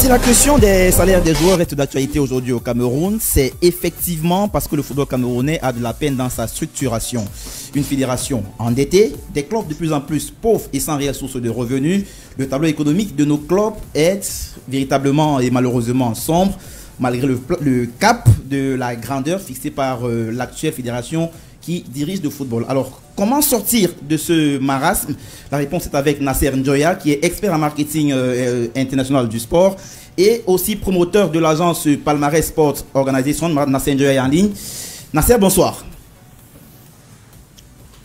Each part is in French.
si la question des salaires des joueurs reste d'actualité aujourd'hui au Cameroun, c'est effectivement parce que le football camerounais a de la peine dans sa structuration. Une fédération endettée, des clubs de plus en plus pauvres et sans réelle source de revenus. Le tableau économique de nos clubs est véritablement et malheureusement sombre, malgré le cap de la grandeur fixé par l'actuelle fédération qui dirige le football. Alors, comment sortir de ce marasme? La réponse est avec Nasser Njoya, qui est expert en marketing international du sport et aussi promoteur de l'agence Palmarès Sport Organisation. Nasser Njoya est en ligne. Nasser, bonsoir.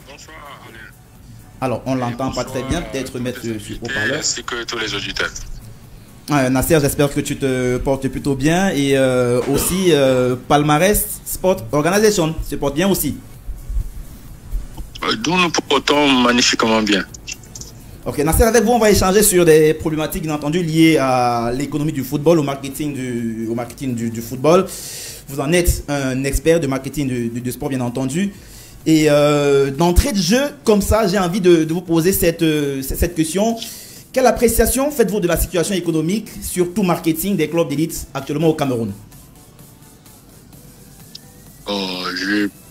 Bonsoir, Alain. Alors, on l'entend pas très bien, peut-être mettre sur haut-parleur. Ainsi que tous les auditeurs. Nasser, j'espère que tu te portes plutôt bien et aussi Palmarès Sport Organisation se porte bien aussi. D'où nous portons magnifiquement bien. Ok, Nasser, avec vous, on va échanger sur des problématiques, bien entendu, liées à l'économie du football, au marketing du football. Vous en êtes un expert de marketing du sport, bien entendu. Et d'entrée de jeu, comme ça, j'ai envie de vous poser cette question. Quelle appréciation faites-vous de la situation économique, surtout marketing, des clubs d'élite actuellement au Cameroun?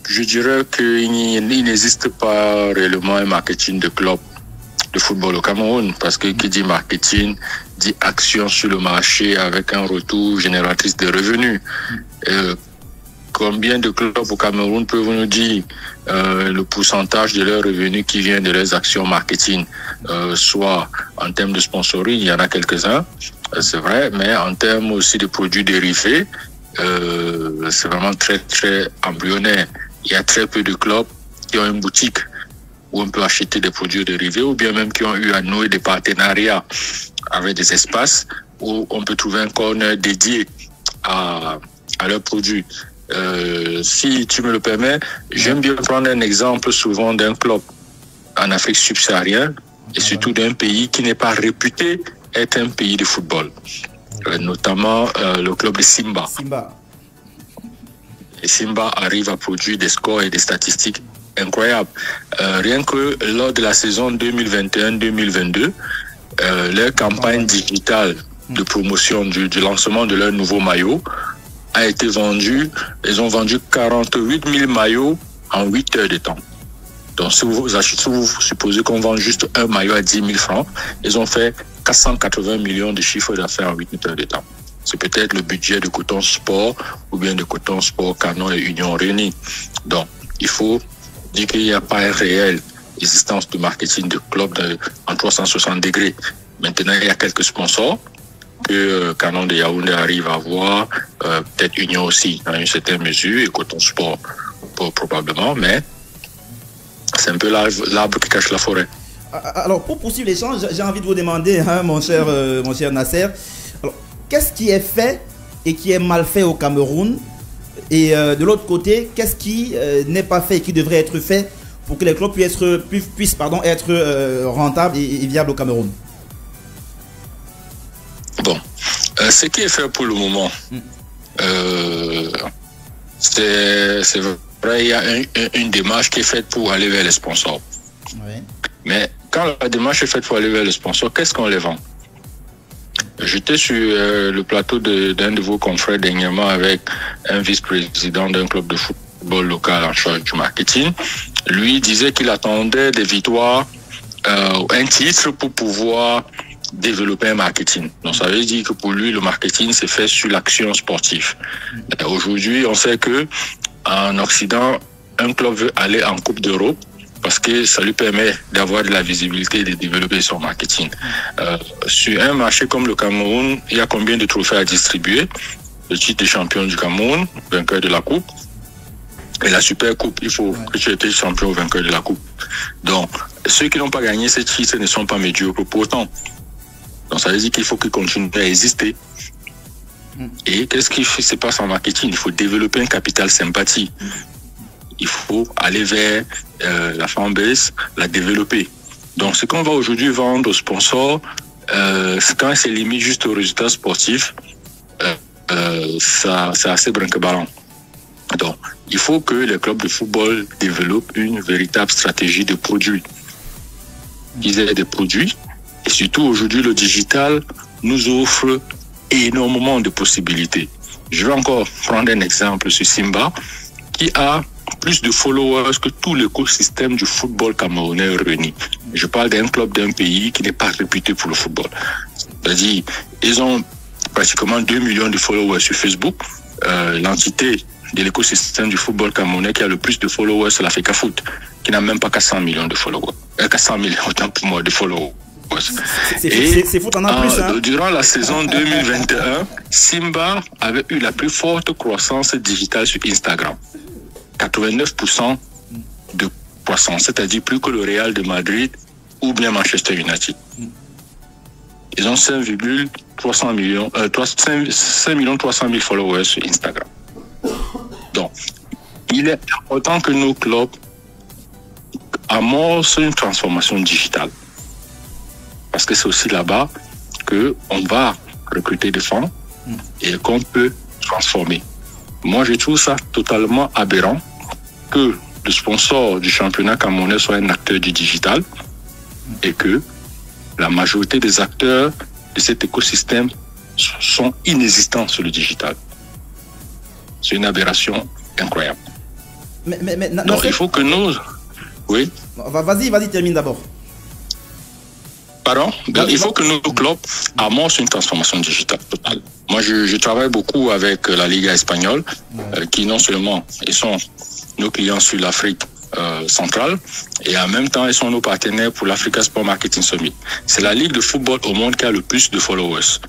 Je dirais qu'il n'existe pas réellement un marketing de club de football au Cameroun, parce que qui dit marketing dit action sur le marché avec un retour génératrice de revenus. Combien de clubs au Cameroun peuvent nous dire le pourcentage de leurs revenus qui vient de leurs actions marketing, soit en termes de sponsoring, il y en a quelques-uns, c'est vrai, mais en termes aussi de produits dérivés, c'est vraiment très très embryonnaire. Il y a très peu de clubs qui ont une boutique où on peut acheter des produits dérivés, ou bien même qui ont eu à nouer des partenariats avec des espaces où on peut trouver un corner dédié à leurs produits. Si tu me le permets, j'aime bien prendre un exemple souvent d'un club en Afrique subsaharienne et surtout d'un pays qui n'est pas réputé être un pays de football, notamment le club de Simba. Et Simba arrive à produire des scores et des statistiques incroyables. Rien que lors de la saison 2021-2022, leur campagne digitale de promotion du lancement de leur nouveau maillot a été vendue. Ils ont vendu 48 000 maillots en 8 heures de temps. Donc, si vous supposez qu'on vend juste un maillot à 10 000 francs, ils ont fait 480 millions de chiffres d'affaires en 8 heures de temps. C'est peut-être le budget de Coton Sport ou bien de Coton Sport Canon et Union réunis. Donc, il faut dire qu'il n'y a pas une réelle existence de marketing de club en 360 degrés. Maintenant, il y a quelques sponsors que Canon de Yaoundé arrive à avoir, peut-être Union aussi, dans une certaine mesure, et Coton Sport probablement, mais c'est un peu l'arbre qui cache la forêt. Alors, pour poursuivre l'échange, j'ai envie de vous demander, hein, mon cher Nasser, alors, qu'est-ce qui est fait et qui est mal fait au Cameroun? Et de l'autre côté, qu'est-ce qui n'est pas fait et qui devrait être fait pour que les clubs puissent être rentables et viables au Cameroun? Bon, ce qui est fait pour le moment, c'est vrai, il y a une démarche qui est faite pour aller vers les sponsors. Oui. Mais quand la démarche est faite pour aller vers les sponsors, qu'est-ce qu'on les vend? J'étais sur le plateau d'un de vos confrères dernièrement avec un vice-président d'un club de football local en charge du marketing. Lui disait qu'il attendait des victoires, un titre pour pouvoir développer un marketing. Donc ça veut dire que pour lui, le marketing c'est fait sur l'action sportive. Aujourd'hui, on sait que en Occident, un club veut aller en Coupe d'Europe parce que ça lui permet d'avoir de la visibilité et de développer son marketing. Sur un marché comme le Cameroun, il y a combien de trophées à distribuer? Le titre de champion du Cameroun, vainqueur de la Coupe, et la Super Coupe, il faut que tu étais champion ou vainqueur de la Coupe. Donc, ceux qui n'ont pas gagné ces titres ne sont pas médiocres pour autant. Donc, ça veut dire qu'il faut qu'ils continuent à exister. Et qu'est-ce qui se passe en marketing? Il faut développer un capital sympathie. Il faut aller vers la fanbase, la développer. Donc, ce qu'on va aujourd'hui vendre aux sponsors, quand c'est limite juste aux résultats sportifs, c'est assez brinque-ballant. Donc, il faut que les clubs de football développent une véritable stratégie de produits. Ils aient des produits. Et surtout, aujourd'hui, le digital nous offre énormément de possibilités. Je vais encore prendre un exemple sur Simba, qui a plus de followers que tout l'écosystème du football camerounais réuni. Je parle d'un club d'un pays qui n'est pas réputé pour le football. C'est-à-dire, ils ont pratiquement 2 millions de followers sur Facebook. L'entité de l'écosystème du football camerounais qui a le plus de followers, c'est l'Africa Foot, qui n'a même pas 400 millions de followers. 400 000, autant pour moi, de followers. C'est foot en a plus, hein? Durant la saison 2021, Simba avait eu la plus forte croissance digitale sur Instagram. 89% de croissance, c'est-à-dire plus que le Real de Madrid ou bien Manchester United. Ils ont 5 300 000 followers sur Instagram. Donc, il est important que nos clubs amorcent une transformation digitale. Parce que c'est aussi là-bas qu'on va recruter des fonds et qu'on peut transformer. Moi, je trouve ça totalement aberrant que le sponsor du championnat camerounais soit un acteur du digital et que la majorité des acteurs de cet écosystème sont inexistants sur le digital. C'est une aberration incroyable. Donc, il faut que nous... Oui. Vas-y, termine d'abord. Pardon? Donc, il faut que nos clubs amorcent une transformation digitale totale. Moi, je travaille beaucoup avec la Liga espagnole, qui non seulement ils sont nos clients sur l'Afrique centrale, et en même temps, ils sont nos partenaires pour l'Africa Sport Marketing Summit. C'est la ligue de football au monde qui a le plus de followers.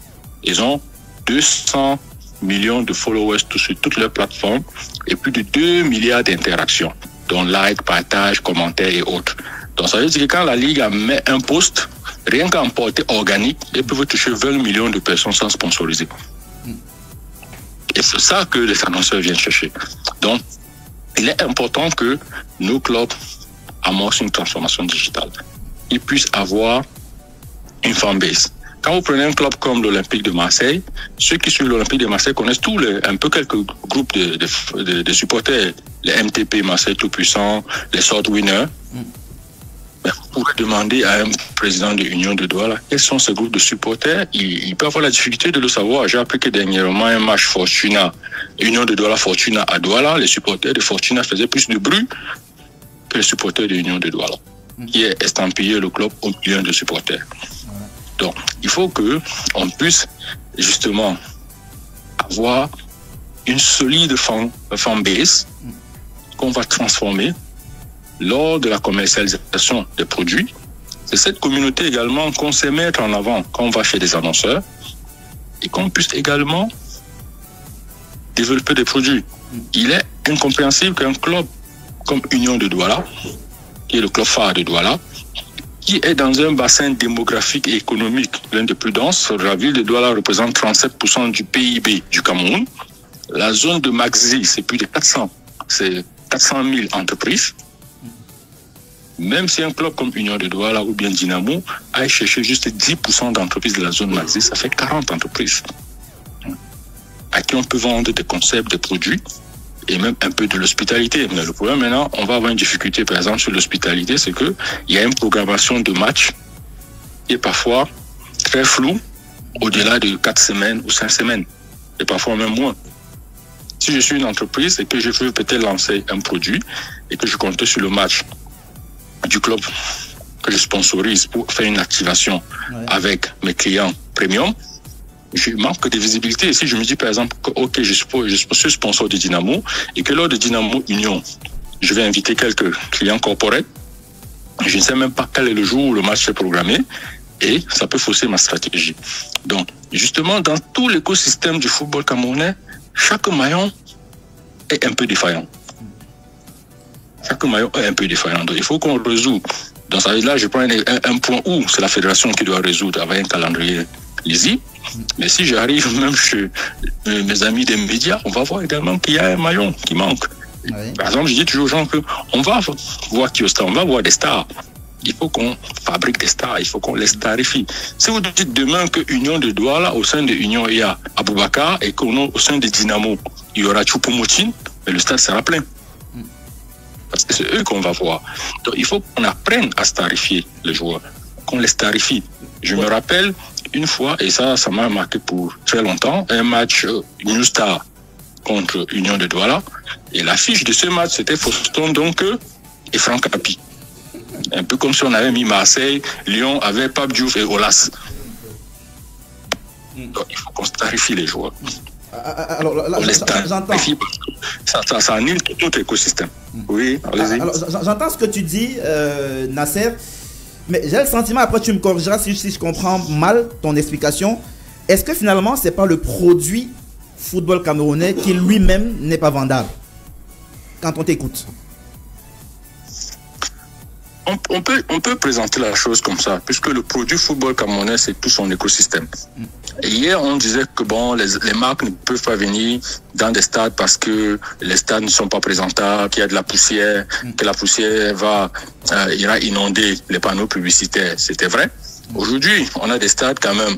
Ils ont 200 millions de followers sur toutes leurs plateformes et plus de 2 milliards d'interactions, dont likes, partages, commentaires et autres. Donc, ça veut dire que quand la Ligue met un post, rien qu'en portée organique, ils peuvent toucher 20 millions de personnes sans sponsoriser. Et c'est ça que les annonceurs viennent chercher. Donc, il est important que nos clubs amorcent une transformation digitale. Ils puissent avoir une fanbase. Quand vous prenez un club comme l'Olympique de Marseille, ceux qui suivent l'Olympique de Marseille connaissent un peu quelques groupes de supporters. Les MTP Marseille Tout-Puissant, les Sword Winners. Mais vous pourrez demander à un président de l'Union de Douala quels sont ces groupes de supporters. Il peut avoir la difficulté de le savoir. J'ai appris que dernièrement, un match Fortuna, Union de Douala Fortuna à Douala, les supporters de Fortuna faisaient plus de bruit que les supporters de l'Union de Douala, qui est estampillé le club au million de supporters. Donc, il faut qu'on puisse justement avoir une solide fanbase qu'on va transformer lors de la commercialisation des produits. C'est cette communauté également qu'on sait mettre en avant quand on va chez des annonceurs et qu'on puisse également développer des produits. Il est incompréhensible qu'un club comme Union de Douala, qui est le club phare de Douala, qui est dans un bassin démographique et économique l'un des plus denses. La ville de Douala représente 37% du PIB du Cameroun. La zone de Maxi, c'est plus de 400 000 entreprises. Même si un club comme Union de Douala ou bien Dynamo aille chercher juste 10% d'entreprises de la zone Maxi, ça fait 40 entreprises à qui on peut vendre des concepts, des produits et même un peu de l'hospitalité. Mais le problème maintenant, on va avoir une difficulté par exemple sur l'hospitalité, c'est qu'il y a une programmation de matchs qui est parfois très floue au-delà de 4 semaines ou 5 semaines et parfois même moins. Si je suis une entreprise et que je veux peut-être lancer un produit et que je compte sur le match du club que je sponsorise pour faire une activation avec mes clients premium, je manque de visibilité. Si je me dis par exemple que ok, je suis sponsor de Dynamo et que lors de Dynamo Union, je vais inviter quelques clients corporate, je ne sais même pas quel est le jour où le match est programmé et ça peut fausser ma stratégie. Donc, justement, dans tout l'écosystème du football camerounais, chaque maillon est un peu défaillant. Chaque maillon est un peu défaillant. Donc, il faut qu'on résout. Dans ça, là, je prends un point où c'est la fédération qui doit résoudre avec un calendrier lisible. Mais si j'arrive même chez mes amis des médias, on va voir également qu'il y a un maillon qui manque. Par exemple, je dis toujours aux gens qu'on va voir qui est star, on va voir des stars. Il faut qu'on fabrique des stars, il faut qu'on les starifie. Si vous dites demain que Union de Douala, au sein de Union, il y a Aboubakar et qu'au sein de Dynamo, il y aura Choupo-Moting, le stade sera plein. Parce que c'est eux qu'on va voir. Donc, il faut qu'on apprenne à starifier les joueurs, qu'on les starifie. Je me rappelle une fois, et ça m'a marqué pour très longtemps, un match New Star contre Union de Douala. Et l'affiche de ce match, c'était Fauston donc et Franck Capi. Un peu comme si on avait mis Marseille, Lyon avec Pape Diouf et Olas. Donc il faut qu'on clarifie les joueurs. Alors là, j'entends. Ça anime tout notre écosystème. Oui, allez-y. J'entends ce que tu dis, Nasser, mais j'ai le sentiment, après tu me corrigeras si je comprends mal ton explication. Est-ce que finalement, c'est pas le produit football camerounais qui lui-même n'est pas vendable quand on t'écoute? On peut présenter la chose comme ça, puisque le produit football camerounais, c'est tout son écosystème. Et hier, on disait que bon, les marques ne peuvent pas venir dans des stades parce que les stades ne sont pas présentables, qu'il y a de la poussière, que la poussière ira inonder les panneaux publicitaires. C'était vrai. Aujourd'hui, on a des stades quand même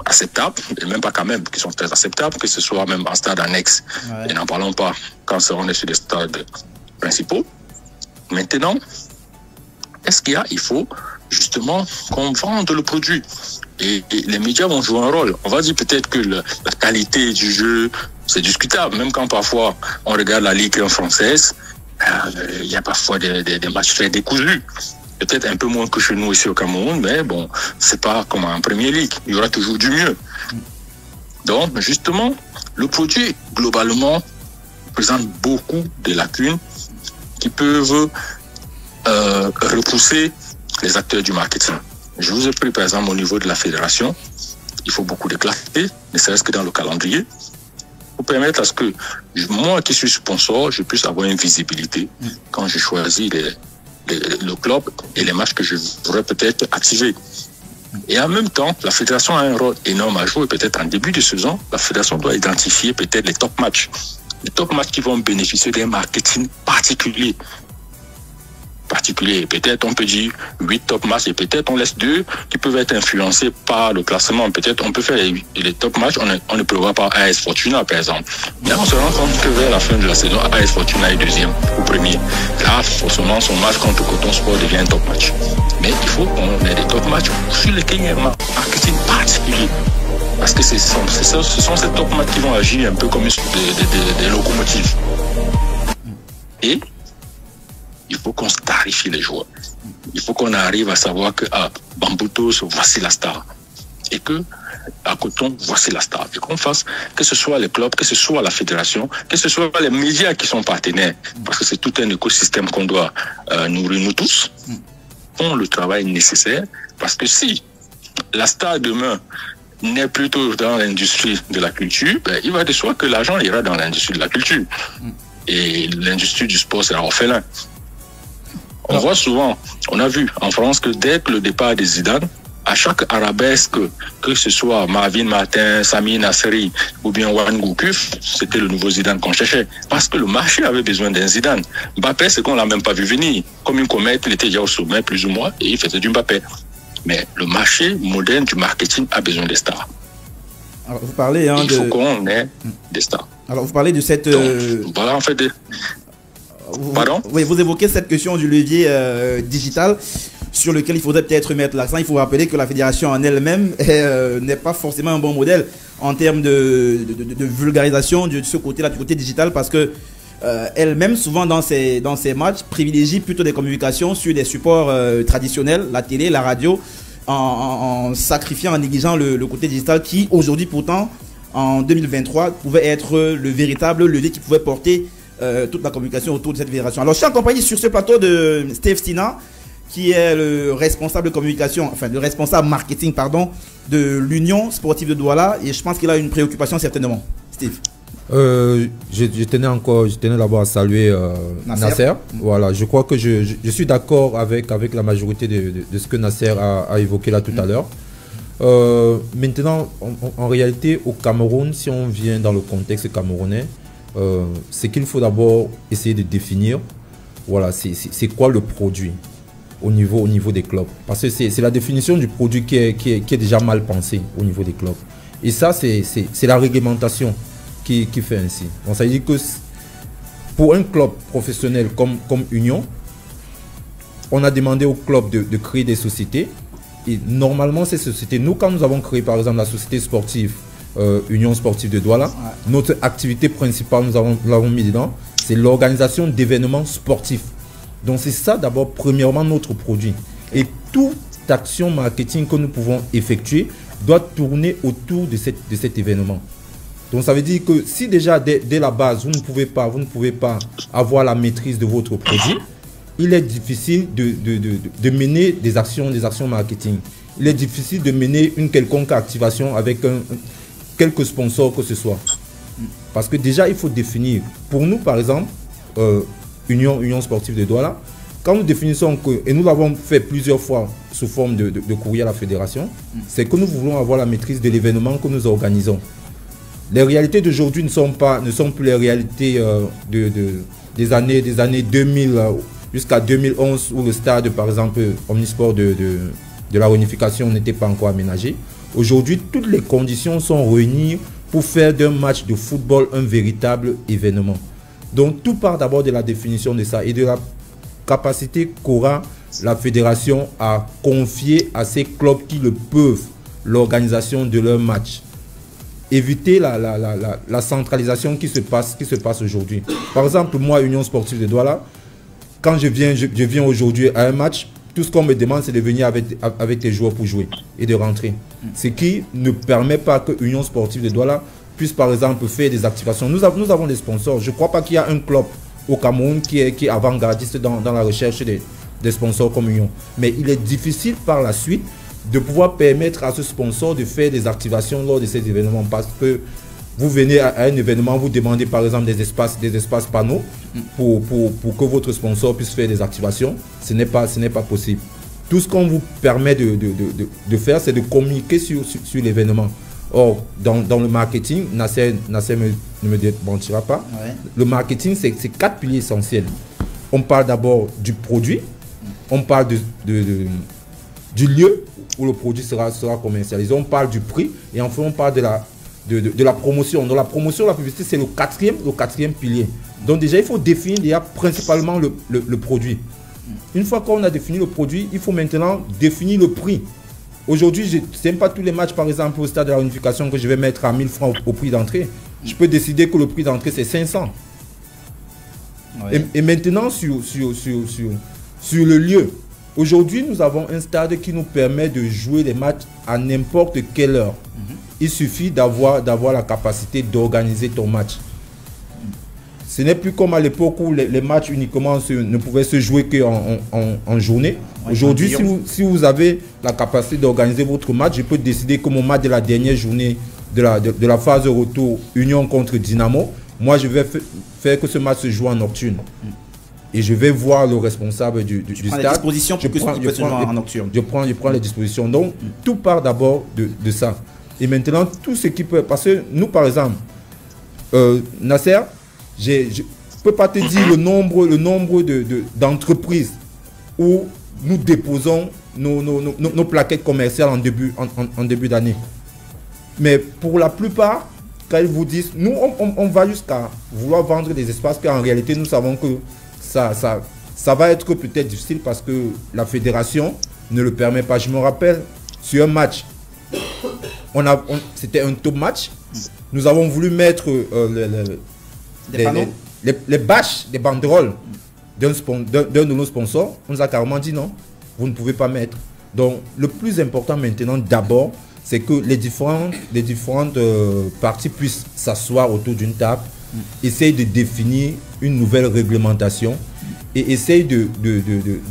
acceptables, et même pas quand même, qui sont très acceptables, que ce soit même en stade annexe. Et n'en parlons pas quand on est sur des stades principaux. Maintenant, il faut justement qu'on vende le produit. Et les médias vont jouer un rôle. On va dire peut-être que la qualité du jeu, c'est discutable. Même quand parfois on regarde la Ligue 1 française, il y a parfois des matchs très décousus. Peut-être un peu moins que chez nous ici au Cameroun, mais bon, c'est pas comme en Premier League. Il y aura toujours du mieux. Donc, justement, le produit, globalement, présente beaucoup de lacunes qui peuvent repousser les acteurs du marketing. Je vous ai pris par exemple au niveau de la fédération, il faut beaucoup de clarté, ne serait-ce que dans le calendrier, pour permettre à ce que moi qui suis sponsor, je puisse avoir une visibilité quand je choisis le club et les matchs que je voudrais peut-être activer. Et en même temps, la fédération a un rôle énorme à jouer. Peut-être en début de saison, la fédération doit identifier peut-être les top matchs. Les top matchs qui vont bénéficier d'un marketing particulier. Peut-être on peut dire 8 top matchs et peut-être on laisse 2 qui peuvent être influencés par le classement. Peut-être on peut faire les top matchs, on ne prévoit pas AS Fortuna par exemple. Là on se rend compte que vers la fin de la saison, AS Fortuna est deuxième ou premier. Là forcément son match contre Coton Sport devient un top match. Mais il faut qu'on ait des top matchs sur lesquels il y a un marketing particulier. Parce que ce sont ces top matchs qui vont agir un peu comme des locomotives. Et il faut qu'on clarifie les joueurs. Il faut qu'on arrive à savoir que à Bamboutos, voici la star. Et que à Coton, voici la star. Et qu'on fasse, que ce soit les clubs, que ce soit la fédération, que ce soit les médias qui sont partenaires. Parce que c'est tout un écosystème qu'on doit nourrir nous tous. Font le travail nécessaire. Parce que si la star demain n'est plutôt dans l'industrie de la culture, ben, il va de soi que l'argent ira dans l'industrie de la culture. Et l'industrie du sport sera orphelin. On voit souvent, on a vu en France que dès que le départ de Zidane, à chaque arabesque, que ce soit Marvin Martin, Sami Nasseri ou bien Wan Goukuf, c'était le nouveau Zidane qu'on cherchait. Parce que le marché avait besoin d'un Zidane. Mbappé, c'est qu'on l'a même pas vu venir. Comme une comète, il était déjà au sommet plus ou moins et il faisait du Mbappé. Mais le marché moderne du marketing a besoin des stars. Alors, vous parlez il faut qu'on ait des stars. Alors vous parlez de cette... Donc, voilà en fait... Pardon? Oui, vous évoquez cette question du levier digital sur lequel il faudrait peut-être mettre l'accent. Il faut rappeler que la fédération en elle-même n'est pas forcément un bon modèle en termes de vulgarisation de ce côté-là, du côté digital, parce que elle-même, souvent dans ses matchs, privilégie plutôt des communications sur des supports traditionnels, la télé, la radio, en sacrifiant, en négligeant le côté digital qui, aujourd'hui pourtant, en 2023, pouvait être le véritable levier qui pouvait porter toute la communication autour de cette fédération. Alors, je suis accompagné sur ce plateau de Steve Stina, qui est le responsable communication, enfin le responsable marketing, pardon, de l'Union sportive de Douala, et je pense qu'il a une préoccupation certainement. Steve. Je tenais d'abord à saluer Nasser. Voilà, je crois que je suis d'accord avec la majorité de ce que Nasser a évoqué là tout à l'heure. Maintenant, en réalité, au Cameroun, si on vient dans le contexte camerounais, c'est qu'il faut d'abord essayer de définir, voilà, c'est quoi le produit au niveau des clubs. Parce que c'est la définition du produit qui est déjà mal pensée au niveau des clubs. Et ça, c'est la réglementation qui fait ainsi. Donc, ça veut dire que pour un club professionnel comme Union, on a demandé au club de créer des sociétés Et normalement, ces sociétés, nous, quand nous avons créé par exemple la société sportive Union Sportive de Douala, notre activité principale, nous l'avons mis dedans, c'est l'organisation d'événements sportifs. Donc c'est ça d'abord, premièrement, notre produit. Et toute action marketing que nous pouvons effectuer doit tourner autour de cet événement. Donc ça veut dire que si déjà dès la base, vous ne pouvez pas avoir la maîtrise de votre produit, il est difficile de mener des actions marketing. Il est difficile de mener une quelconque activation avec quelques sponsors que ce soit. Parce que déjà, il faut définir. Pour nous, par exemple, Union Sportive de Douala, quand nous définissons que, et nous l'avons fait plusieurs fois sous forme de courrier à la fédération, c'est que nous voulons avoir la maîtrise de l'événement que nous organisons. Les réalités d'aujourd'hui ne sont plus les réalités des années 2000 jusqu'à 2011 où le stade, par exemple, Omnisport de la réunification n'était pas encore aménagé. Aujourd'hui, toutes les conditions sont réunies pour faire d'un match de football un véritable événement. Donc, tout part d'abord de la définition de ça et de la capacité qu'aura la fédération à confier à ces clubs qui le peuvent l'organisation de leur match. Éviter la centralisation qui se passe aujourd'hui. Par exemple, moi, Union Sportive de Douala, quand je viens aujourd'hui à un match, tout ce qu'on me demande, c'est de venir avec les joueurs pour jouer et de rentrer. Ce qui ne permet pas que Union Sportive de Douala puisse, par exemple, faire des activations. Nous avons des sponsors. Je ne crois pas qu'il y a un club au Cameroun qui est avant-gardiste dans la recherche des sponsors comme Union. Mais il est difficile par la suite de pouvoir permettre à ce sponsor de faire des activations lors de ces événements, parce que vous venez à un événement, vous demandez par exemple des espaces panneaux pour que votre sponsor puisse faire des activations. Ce n'est pas possible. Tout ce qu'on vous permet de faire, c'est de communiquer sur l'événement. Or, dans le marketing, Nasser ne me démentira pas, le marketing, c'est 4 piliers essentiels. On parle d'abord du produit, on parle du lieu où le produit sera commercialisé, on parle du prix et enfin on parle de la promotion. Donc la promotion, la publicité, c'est le quatrième pilier. Donc déjà, il faut définir principalement le produit. Une fois qu'on a défini le produit, il faut maintenant définir le prix. Aujourd'hui, ce n'est pas tous les matchs, par exemple, au stade de la réunification que je vais mettre à 1000 francs au prix d'entrée. Je peux décider que le prix d'entrée, c'est 500. Ouais. Et maintenant, sur le lieu, aujourd'hui, nous avons un stade qui nous permet de jouer les matchs à n'importe quelle heure. Il suffit d'avoir la capacité d'organiser ton match. Ce n'est plus comme à l'époque où les matchs uniquement ne pouvaient se jouer qu'en journée. Aujourd'hui, si vous avez la capacité d'organiser votre match, je peux décider que mon match de la dernière journée de la phase de retour Union contre Dynamo, moi je vais faire que ce match se joue en nocturne. Et je vais voir le responsable du stade. Je prends les dispositions. Donc, tout part d'abord de ça. Et maintenant, tout ce qui peut... Parce que nous, par exemple, Nasser, je ne peux pas te dire le nombre d'entreprises où nous déposons nos plaquettes commerciales en début d'année. Mais pour la plupart, quand ils vous disent, nous, on va jusqu'à vouloir vendre des espaces qu'en réalité, nous savons que ça va être peut-être difficile parce que la fédération ne le permet pas. Je me rappelle, sur un match, c'était un top match. Nous avons voulu mettre les bâches, des banderoles d'un de nos sponsors. On nous a carrément dit non, vous ne pouvez pas mettre. Donc, le plus important maintenant, d'abord, c'est que les différentes parties puissent s'asseoir autour d'une table, essayent de définir une nouvelle réglementation et essayent de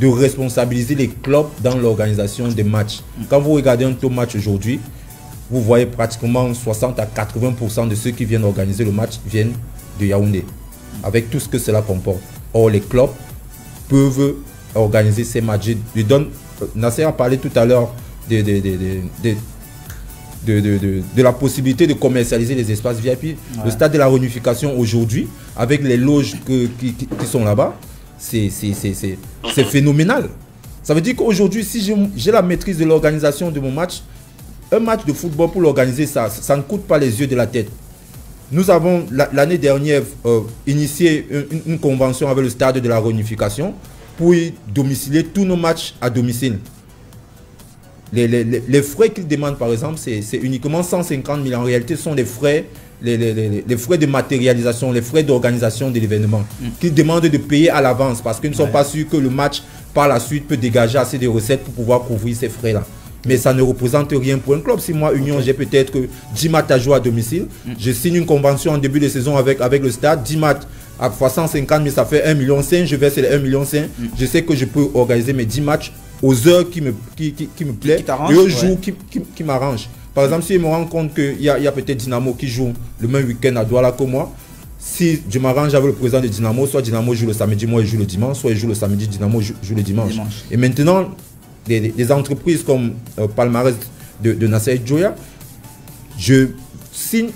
responsabiliser les clubs dans l'organisation des matchs. Quand vous regardez un top match aujourd'hui, vous voyez pratiquement 60 à 80% de ceux qui viennent organiser le match viennent de Yaoundé, avec tout ce que cela comporte. Or, les clubs peuvent organiser ces matchs. Nasser a parlé tout à l'heure de la possibilité de commercialiser les espaces VIP. Ouais. Le stade de la réunification aujourd'hui, avec les loges qui sont là-bas, c'est phénoménal. Ça veut dire qu'aujourd'hui, si j'ai la maîtrise de l'organisation de mon match, un match de football pour l'organiser, ça ne coûte pas les yeux de la tête. Nous avons l'année dernière initié une convention avec le stade de la réunification pour y domicilier tous nos matchs à domicile. les frais qu'ils demandent, par exemple, c'est uniquement 150 000. En réalité, ce sont les frais, les frais de matérialisation, les frais d'organisation de l'événement qu'ils demandent de payer à l'avance parce qu'ils ne sont pas sûrs que le match, par la suite, peut dégager assez de recettes pour pouvoir couvrir ces frais-là. Mais ça ne représente rien pour un club. Si moi, Union, j'ai peut-être 10 matchs à jouer à domicile, je signe une convention en début de saison avec le stade, 10 matchs à fois 150 000, ça fait 1,5 million, je verse les 1,5 million. Je sais que je peux organiser mes 10 matchs aux heures qui me plaît et aux jours qui m'arrangent. Par exemple, si je me rends compte qu'il y a peut-être Dynamo qui joue le même week-end à Douala que moi, si je m'arrange avec le président de Dynamo, soit Dynamo joue le samedi, moi je joue le dimanche, soit je joue le samedi, Dynamo joue le dimanche. Et maintenant, des entreprises comme Palmarès de Nasser Joya, je signe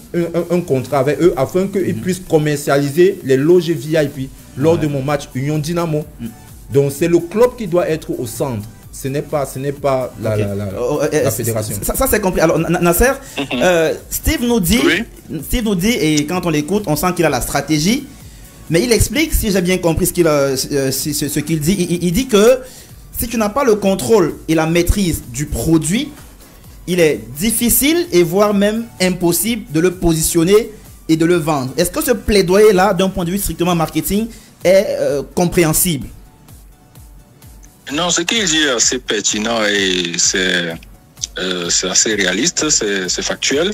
un contrat avec eux afin qu'ils puissent commercialiser les loges VIP lors de mon match Union Dynamo. Donc c'est le club qui doit être au centre. Ce n'est pas la fédération. Ça c'est compris. Alors Nasser, Steve nous dit, et quand on l'écoute, on sent qu'il a la stratégie, mais il explique, si j'ai bien compris ce qu'il dit, il dit que si tu n'as pas le contrôle et la maîtrise du produit, il est difficile et voire même impossible de le positionner et de le vendre. Est-ce que ce plaidoyer-là, d'un point de vue strictement marketing, est compréhensible? Non, ce qu'il dit est assez pertinent et c'est assez réaliste, c'est factuel.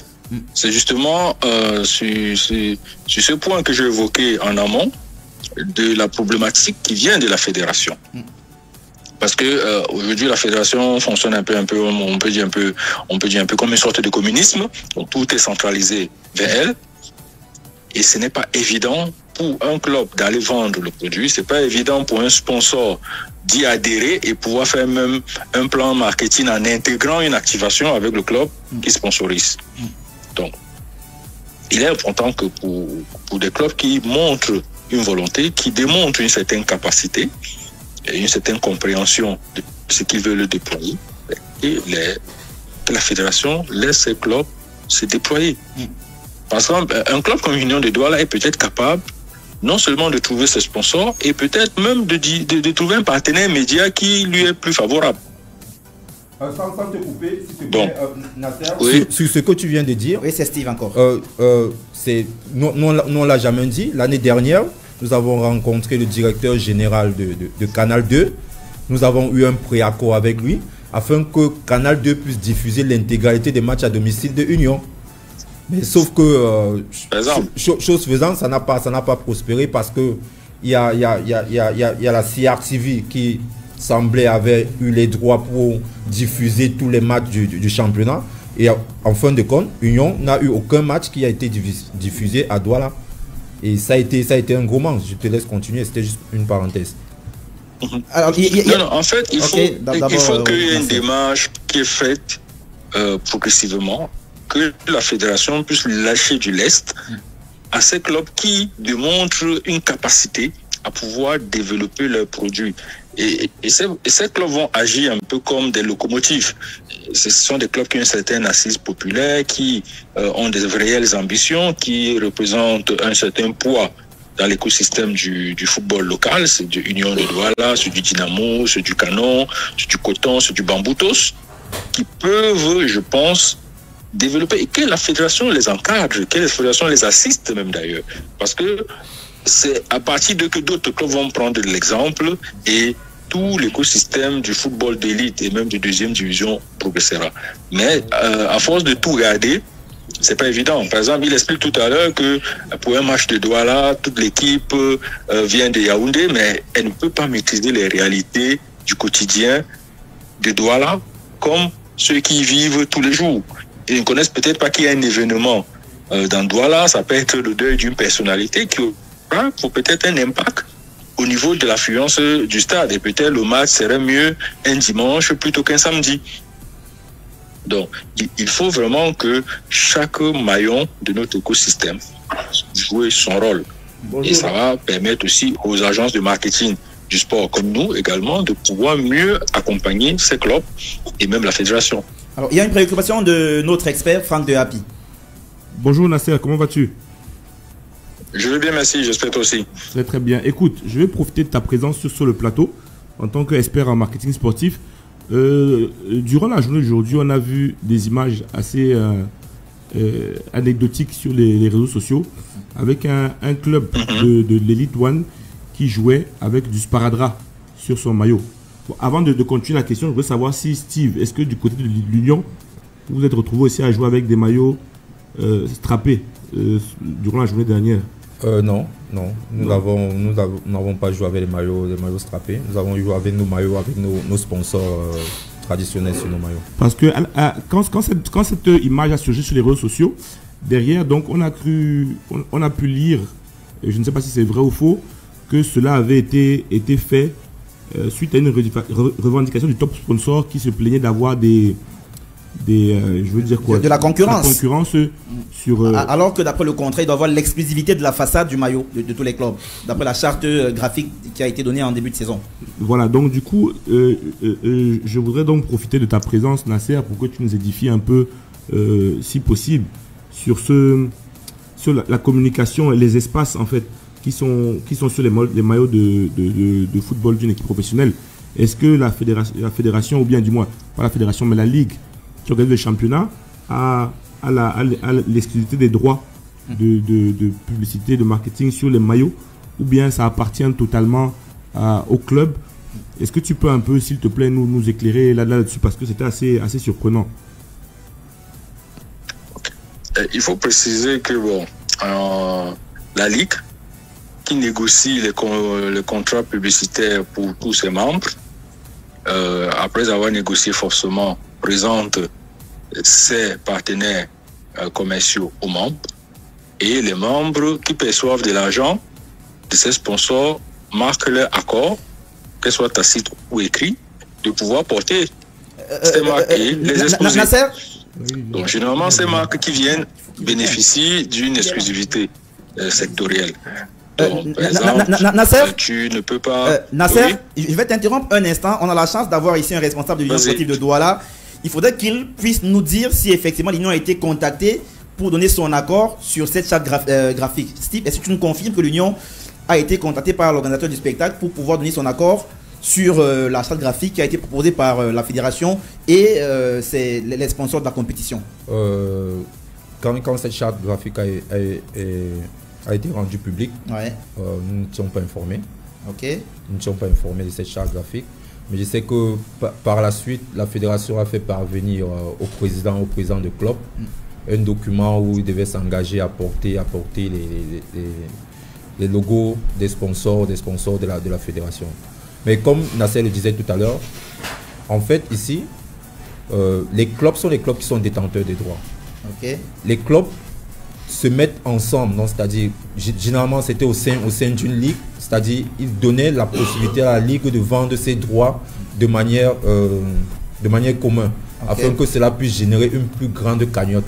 C'est justement sur ce point que j'ai évoqué en amont de la problématique qui vient de la fédération. Parce que aujourd'hui la fédération fonctionne un peu, on peut dire un peu comme une sorte de communisme. Donc, tout est centralisé vers elle. Et ce n'est pas évident pour un club d'aller vendre le produit. C'est pas évident pour un sponsor d'y adhérer et pouvoir faire même un plan marketing en intégrant une activation avec le club qui sponsorise. Donc, il est important que pour des clubs qui montrent une volonté, qui démontrent une certaine capacité, et une certaine compréhension de ce qu'ils veulent déployer, et que la fédération laisse ces clubs se déployer. Par exemple, un club comme Union de Douala est peut-être capable non seulement de trouver ses sponsors, et peut-être même de trouver un partenaire média qui lui est plus favorable. Sans te couper, s'il te plaît, Nasser, sur ce que tu viens de dire. Oui, c'est Steve encore. Nous, on ne l'a jamais dit. L'année dernière, nous avons rencontré le directeur général de Canal 2. Nous avons eu un pré-accord avec lui afin que Canal 2 puisse diffuser l'intégralité des matchs à domicile de Union. Mais sauf que, chose faisant, ça n'a pas prospéré parce que il y a la CRTV qui semblait avoir eu les droits pour diffuser tous les matchs du championnat. Et en fin de compte, Union n'a eu aucun match qui a été diffusé à Douala. Et ça a été un gros manque. Je te laisse continuer, c'était juste une parenthèse. Alors, non, en fait, il faut qu'il y ait une démarche qui est faite progressivement, que la fédération puisse lâcher du lest à ces clubs qui démontrent une capacité à pouvoir développer leurs produits. Et ces clubs vont agir un peu comme des locomotives. Ce sont des clubs qui ont une certaine assise populaire, qui ont des réelles ambitions, qui représentent un certain poids dans l'écosystème du football local. C'est du Union de Douala, c'est du Dynamo, c'est du Canon, c'est du Coton, c'est du Bamboutos, qui peuvent, je pense, développer et que la fédération les encadre, que la fédération les assiste même d'ailleurs. Parce que c'est à partir de que d'autres clubs vont prendre l'exemple et tout l'écosystème du football d'élite et même de deuxième division progressera. Mais à force de tout regarder, c'est pas évident. Par exemple, il explique tout à l'heure que pour un match de Douala, toute l'équipe vient de Yaoundé, mais elle ne peut pas maîtriser les réalités du quotidien de Douala comme ceux qui y vivent tous les jours. Ils ne connaissent peut-être pas qu'il y a un événement dans Douala, ça peut être le deuil d'une personnalité qui aura peut-être un impact au niveau de l'affluence du stade. Et peut-être le match serait mieux un dimanche plutôt qu'un samedi. Donc, il faut vraiment que chaque maillon de notre écosystème joue son rôle. Bonjour. Et ça va permettre aussi aux agences de marketing du sport comme nous également de pouvoir mieux accompagner ces clubs et même la fédération. Alors, il y a une préoccupation de notre expert, Franck de Happy. Bonjour Nasser, comment vas-tu? Je vais bien, merci, j'espère toi aussi. Très très bien. Écoute, je vais profiter de ta présence sur le plateau en tant qu'expert en marketing sportif. durant la journée d'aujourd'hui, on a vu des images assez anecdotiques sur les réseaux sociaux avec un club de l'Elite One qui jouait avec du sparadrap sur son maillot. Bon, avant de continuer la question, je voudrais savoir si Steve, est-ce que du côté de l'Union, vous vous êtes retrouvé aussi à jouer avec des maillots strappés durant la journée dernière? Non. Nous n'avons pas joué avec les maillots strappés. Nous avons joué avec nos maillots, avec nos sponsors traditionnels sur nos maillots. Parce que quand cette image a surgi sur les réseaux sociaux, derrière, donc on a pu lire, et je ne sais pas si c'est vrai ou faux, que cela avait été fait suite à une revendication du top sponsor qui se plaignait d'avoir je veux dire quoi, de la concurrence. Sur alors que d'après le contrat, il doit avoir l'exclusivité de la façade du maillot de tous les clubs, d'après la charte graphique qui a été donnée en début de saison. Voilà, donc du coup, je voudrais donc profiter de ta présence, Nasser, pour que tu nous édifies un peu, si possible, sur la communication et les espaces en fait qui sont sur les maillots de football d'une équipe professionnelle. Est-ce que la fédération, ou bien du moins, pas la fédération, mais la ligue qui organise le championnat, a l'exclusivité des droits de publicité, de marketing sur les maillots, ou bien ça appartient totalement au club? Est-ce que tu peux un peu, s'il te plaît, nous éclairer là-dessus, parce que c'était assez surprenant. Il faut préciser que la ligue qui négocie le contrat publicitaire pour tous ses membres, après avoir négocié forcément, présente ses partenaires commerciaux aux membres, et les membres qui perçoivent de l'argent de ces sponsors marquent leur accord, qu'elle soit tacite ou écrit, de pouvoir porter ces marques et les exposer. Donc généralement, ces marques qui viennent bénéficient d'une exclusivité sectorielle. Donc, par exemple, Nasser, tu ne peux pas... Nasser, je vais t'interrompre un instant. On a la chance d'avoir ici un responsable de l'Union sportive de Douala. Il faudrait qu'il puisse nous dire si effectivement l'Union a été contactée pour donner son accord sur cette charte graphique. Steve, est-ce que tu nous confirmes que l'Union a été contactée par l'organisateur du spectacle pour pouvoir donner son accord sur la charte graphique qui a été proposée par la fédération et les sponsors de la compétition? Quand cette charte graphique a été rendue publique, nous ne sommes pas informés. Nous ne sommes pas informés de cette charte graphique. Mais je sais que par la suite, la fédération a fait parvenir au président de club un document où il devait s'engager à porter les logos des sponsors de la fédération. Mais comme Nasser le disait tout à l'heure, en fait ici, les clubs sont les clubs qui sont détenteurs des droits. Les clubs se mettent ensemble, c'est-à-dire généralement c'était au sein d'une ligue, c'est-à-dire ils donnaient la possibilité à la ligue de vendre ses droits de manière commune, afin que cela puisse générer une plus grande cagnotte.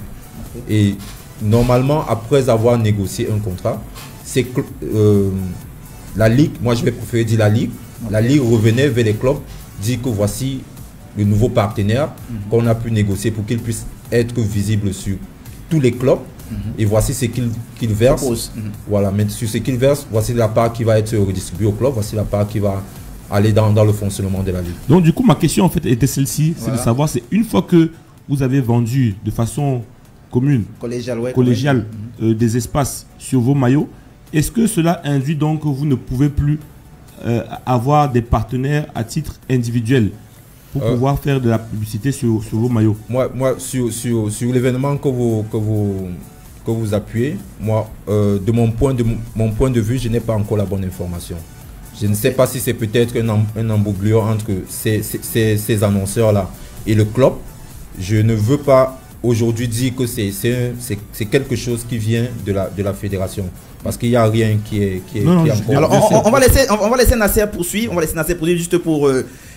Et normalement, après avoir négocié un contrat, c'est que la ligue, moi je vais préférer dire la ligue revenait vers les clubs, dit que voici le nouveau partenaire qu'on a pu négocier pour qu'il puisse être visible sur tous les clubs. Et voici ce qu'il verse. Voilà, mais sur ce qu'il verse, voici la part qui va être redistribuée au club, voici la part qui va aller dans le fonctionnement de la ligue. Donc du coup, ma question en fait était celle-ci, c'est de savoir, c'est une fois que vous avez vendu de façon commune, collégiale, des espaces sur vos maillots, est-ce que cela induit donc que vous ne pouvez plus avoir des partenaires à titre individuel pour pouvoir faire de la publicité sur vos maillots? Moi sur l'événement que vous appuyez, moi, de mon point de vue, je n'ai pas encore la bonne information. Je ne sais pas si c'est peut-être un embouglio entre ces annonceurs-là et le club. Je ne veux pas aujourd'hui dire que c'est quelque chose qui vient de la fédération. Parce qu'il n'y a rien qui est encore... Alors, on va laisser Nasser poursuivre. On va laisser Nasser poursuivre juste pour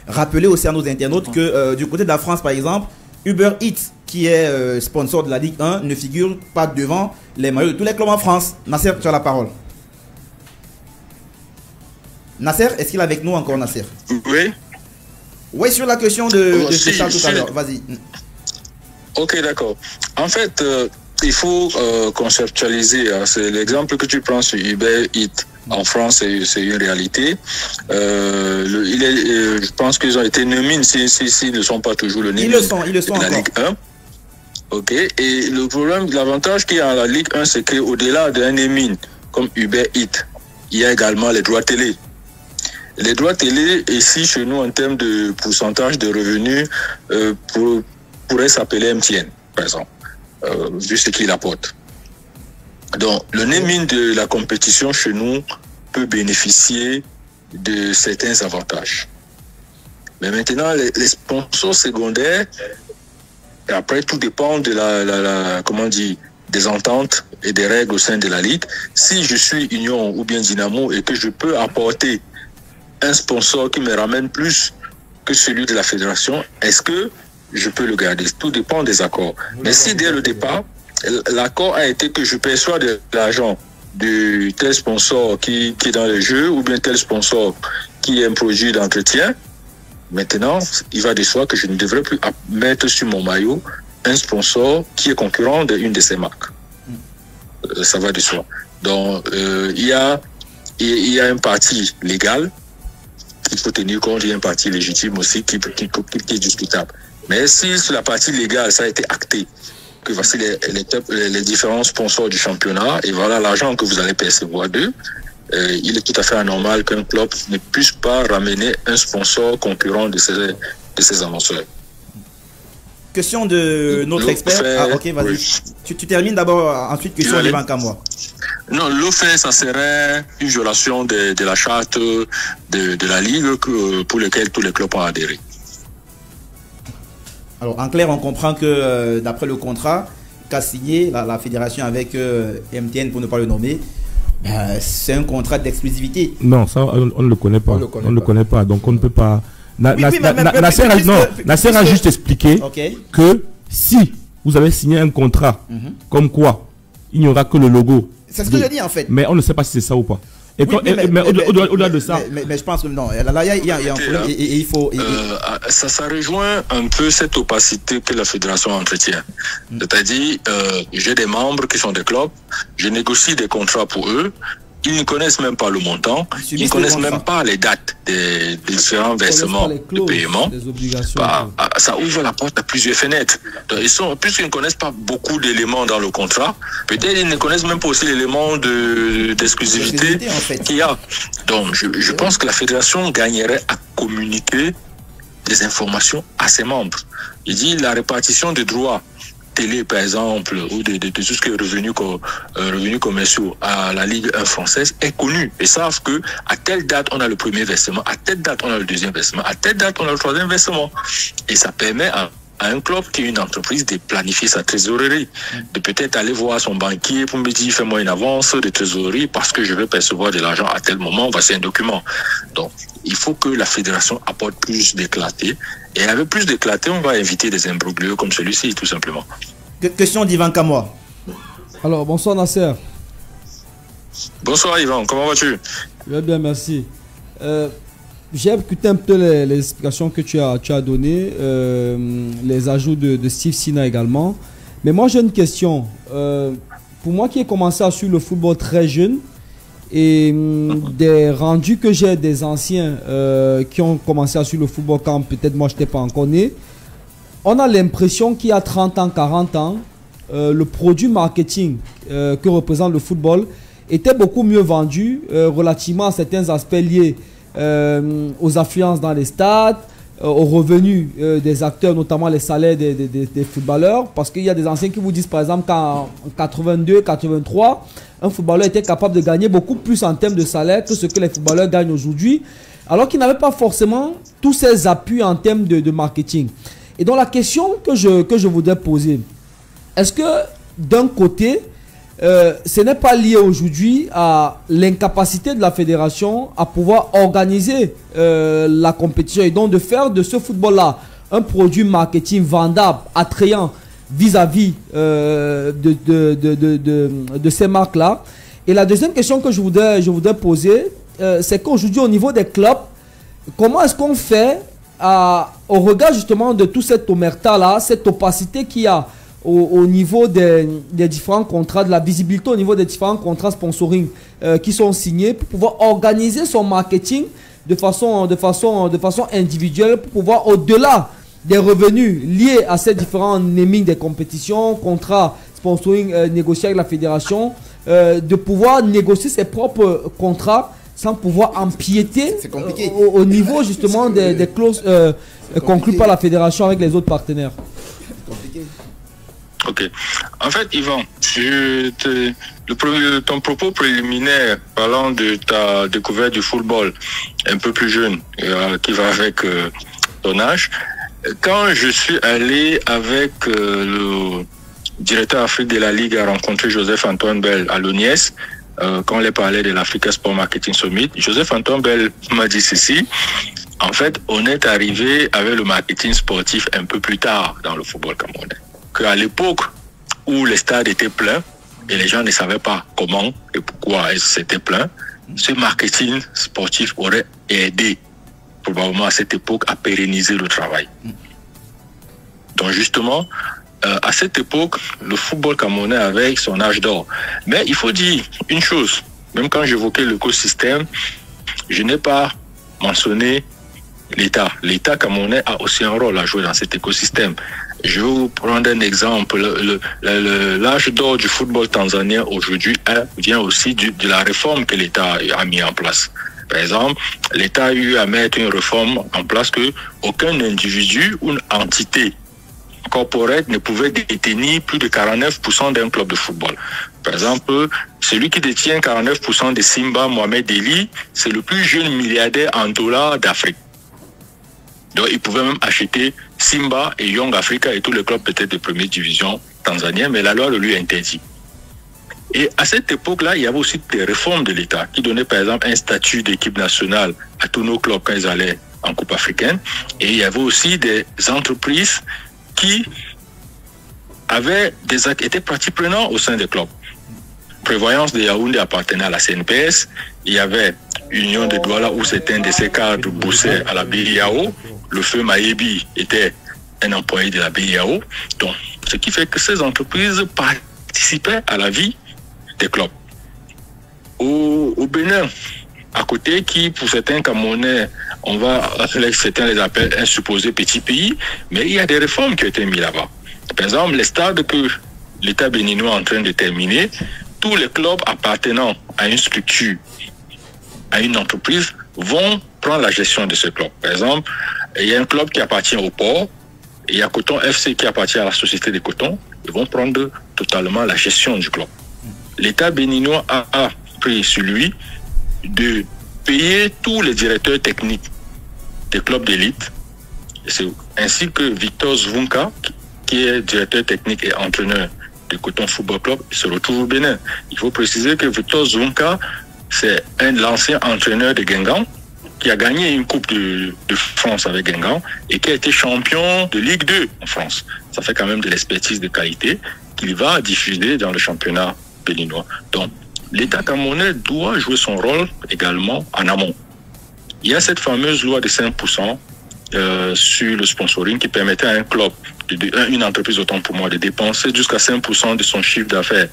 rappeler aussi à nos internautes que du côté de la France, par exemple, Uber Eats, qui est sponsor de la Ligue 1, ne figure pas devant les maillots de tous les clubs en France. Nasser, tu as la parole. Nasser, est-ce qu'il est avec nous encore, Nasser? Oui. Oui, sur la question de Charles tout à l'heure. Vas-y. Ok, d'accord. En fait, il faut conceptualiser. C'est l'exemple que tu prends sur Uber Eats. En France, c'est une réalité. Je pense qu'ils ont été nommés, s'ils ne sont pas toujours le Ils le sont de la Ligue 1. Ok. Et le problème, l'avantage qu'il y a en la Ligue 1, c'est qu'au-delà d'un émine comme Uber Eats, il y a également les droits télé. Les droits télé, ici, chez nous, en termes de pourcentage de revenus, pourrait s'appeler MTN, par exemple, vu ce qu'il apporte. Donc, le naming de la compétition chez nous peut bénéficier de certains avantages. Mais maintenant, les sponsors secondaires, et après, tout dépend de comment dire, des ententes et des règles au sein de la Ligue. Si je suis Union ou bien Dynamo et que je peux apporter un sponsor qui me ramène plus que celui de la fédération, est-ce que je peux le garder? Tout dépend des accords. Mais si dès le départ, l'accord a été que je perçois de l'argent de tel sponsor qui est dans le jeu ou bien tel sponsor qui est un produit d'entretien, maintenant, il va de soi que je ne devrais plus mettre sur mon maillot un sponsor qui est concurrent d'une de ces marques. Ça va de soi. Donc, il y a un parti légal qu'il faut tenir compte, il y a un parti légitime aussi qui est discutable. Mais si sur la partie légale, ça a été acté, que voici les différents sponsors du championnat, et voilà l'argent que vous allez percevoir d'eux, il est tout à fait anormal qu'un club ne puisse pas ramener un sponsor concurrent de ces annonceurs. Question de notre expert. Ok, vas-y. Oui. Tu termines d'abord, ensuite question d'Ivan Kamwa. Non, le fait, ça serait une violation de la charte de la Ligue pour laquelle tous les clubs ont adhéré. Alors, en clair, on comprend que d'après le contrat qu'a signé la fédération avec MTN, pour ne pas le nommer, c'est un contrat d'exclusivité. Non, ça, on ne le connaît pas. On ne le connaît pas, donc on ne peut pas... Nasser a juste expliqué que si vous avez signé un contrat comme quoi il n'y aura que le logo. C'est ce que je dis en fait. Mais on ne sait pas si c'est ça ou pas. Mais au-delà de ça. Mais je pense que non. Là, il y a un problème et il faut. Ça rejoint un peu cette opacité que la fédération entretient. C'est-à-dire, j'ai des membres qui sont des clubs, je négocie des contrats pour eux. Ils ne connaissent même pas le montant, ils ne connaissent même pas les dates des différents versements de paiement. Ça ouvre la porte à plusieurs fenêtres. Donc, puisqu'ils ne connaissent pas beaucoup d'éléments dans le contrat, peut-être ils ne connaissent même pas aussi l'élément d'exclusivité qu'il y a. Donc, je pense que la fédération gagnerait à communiquer des informations à ses membres. Il dit la répartition des droits télé, par exemple, ou de tout ce qui est revenus commerciaux à la Ligue 1 française est connue. Ils savent que à telle date, on a le premier versement, à telle date, on a le deuxième versement, à telle date, on a le troisième versement. Et ça permet à un club qui est une entreprise de planifier sa trésorerie, de peut-être aller voir son banquier pour me dire fais-moi une avance de trésorerie parce que je vais percevoir de l'argent à tel moment, voici un document. Donc, il faut que la fédération apporte plus d'éclaté. Et avec plus d'éclaté, on va éviter des imbroglios comme celui-ci, tout simplement. Question d'Ivan Kamwa. Alors, bonsoir Nasser. Bonsoir Yvan, comment vas-tu? Je vais bien, merci. J'ai écouté un peu les explications que tu as données, les ajouts de Steve Sina également. Mais moi, j'ai une question. Pour moi qui ai commencé à suivre le football très jeune, et des rendus que j'ai des anciens qui ont commencé à suivre le football quand peut-être moi je n'étais pas encore né, on a l'impression qu'il y a 30 ans, 40 ans, le produit marketing que représente le football était beaucoup mieux vendu relativement à certains aspects liés aux affluences dans les stades, aux revenus des acteurs, notamment les salaires des footballeurs. Parce qu'il y a des anciens qui vous disent par exemple qu'en 82, 83, un footballeur était capable de gagner beaucoup plus en termes de salaire que ce que les footballeurs gagnent aujourd'hui, alors qu'ils n'avaient pas forcément tous ces appuis en termes de marketing. Et donc la question que je voudrais poser, est-ce que d'un côté, ce n'est pas lié aujourd'hui à l'incapacité de la fédération à pouvoir organiser la compétition et donc de faire de ce football-là un produit marketing vendable, attrayant vis-à-vis de ces marques-là? Et la deuxième question que je voudrais poser, c'est qu'aujourd'hui au niveau des clubs, comment est-ce qu'on fait au regard justement de toute cette omerta-là, cette opacité qu'il y a au niveau des différents contrats, de la visibilité au niveau des différents contrats sponsoring qui sont signés pour pouvoir organiser son marketing de façon individuelle, pour pouvoir, au-delà des revenus liés à ces différents namings des compétitions, contrats sponsoring négociés avec la fédération, de pouvoir négocier ses propres contrats sans pouvoir empiéter au niveau justement des clauses conclues par la fédération avec les autres partenaires. Ok. En fait, Yvan, ton propos préliminaire parlant de ta découverte du football un peu plus jeune, qui va avec ton âge, quand je suis allé avec le directeur Afrique de la Ligue à rencontrer Joseph-Antoine Bell à l'ONIES, quand on lui parlait de l'Africa Sport Marketing Summit, Joseph-Antoine Bell m'a dit ceci. En fait, on est arrivé avec le marketing sportif un peu plus tard dans le football camerounais. Qu'à l'époque où les stades étaient pleins et les gens ne savaient pas comment et pourquoi c'était plein, ce marketing sportif aurait aidé probablement à cette époque à pérenniser le travail. Donc justement, à cette époque, le football camerounais avait son âge d'or. Mais il faut dire une chose, même quand j'évoquais l'écosystème, je n'ai pas mentionné l'État. L'État camerounais a aussi un rôle à jouer dans cet écosystème. Je vais vous prendre un exemple. L'âge d'or du football tanzanien aujourd'hui vient aussi de la réforme que l'État a mis en place. Par exemple, l'État a eu à mettre une réforme en place que aucun individu ou une entité corporate ne pouvait détenir plus de 49% d'un club de football. Par exemple, celui qui détient 49% de Simba, Mohamed Eli, c'est le plus jeune milliardaire en dollars d'Afrique. Donc, il pouvait même acheter Simba et Young Africa et tous les clubs peut-être de première division tanzanienne, mais la loi le lui interdit. Et à cette époque-là, il y avait aussi des réformes de l'État qui donnaient par exemple un statut d'équipe nationale à tous nos clubs quand ils allaient en Coupe africaine. Et il y avait aussi des entreprises qui étaient partie prenante au sein des clubs. Prévoyance de Yaoundé appartenait à la CNPS. Il y avait Union de Douala où c'était un de ses cadres bossait à la BIAO. Le feu Maïbi était un employé de la BIAO. Donc, ce qui fait que ces entreprises participaient à la vie des clubs. Au Bénin, à côté, qui pour certains Camerounais, certains les appellent un supposé petit pays, mais il y a des réformes qui ont été mises là-bas. Par exemple, les stades que l'État béninois est en train de terminer, tous les clubs appartenant à une structure, à une entreprise, vont prendre la gestion de ce club. Par exemple, il y a un club qui appartient au port, et il y a Coton FC qui appartient à la société de coton, ils vont prendre totalement la gestion du club. L'État béninois a pris sur lui de payer tous les directeurs techniques des clubs d'élite, ainsi que Victor Zvunka, qui est directeur technique et entraîneur du Coton Football Club, se retrouve au Bénin. Il faut préciser que Victor Zvunka, c'est l'ancien entraîneur de Guingamp, qui a gagné une Coupe de France avec Guingamp et qui a été champion de Ligue 2 en France. Ça fait quand même de l'expertise de qualité qu'il va diffuser dans le championnat béninois. Donc, l'État camerounais doit jouer son rôle également en amont. Il y a cette fameuse loi de 5% sur le sponsoring qui permettait à un club, une entreprise autant pour moi, de dépenser jusqu'à 5% de son chiffre d'affaires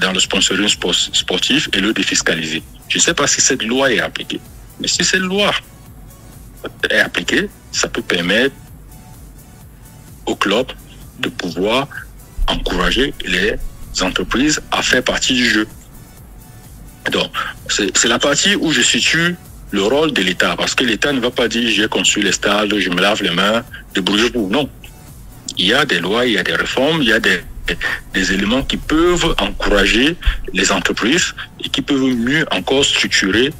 dans le sponsoring sportif et le défiscaliser. Je ne sais pas si cette loi est appliquée. Mais si cette loi est appliquée, ça peut permettre au club de pouvoir encourager les entreprises à faire partie du jeu. Donc, c'est la partie où je situe le rôle de l'État. Parce que l'État ne va pas dire j'ai construit les stades, je me lave les mains, débrouillez-vous. Non. Il y a des lois, il y a des réformes, il y a des éléments qui peuvent encourager les entreprises et qui peuvent mieux encore structurer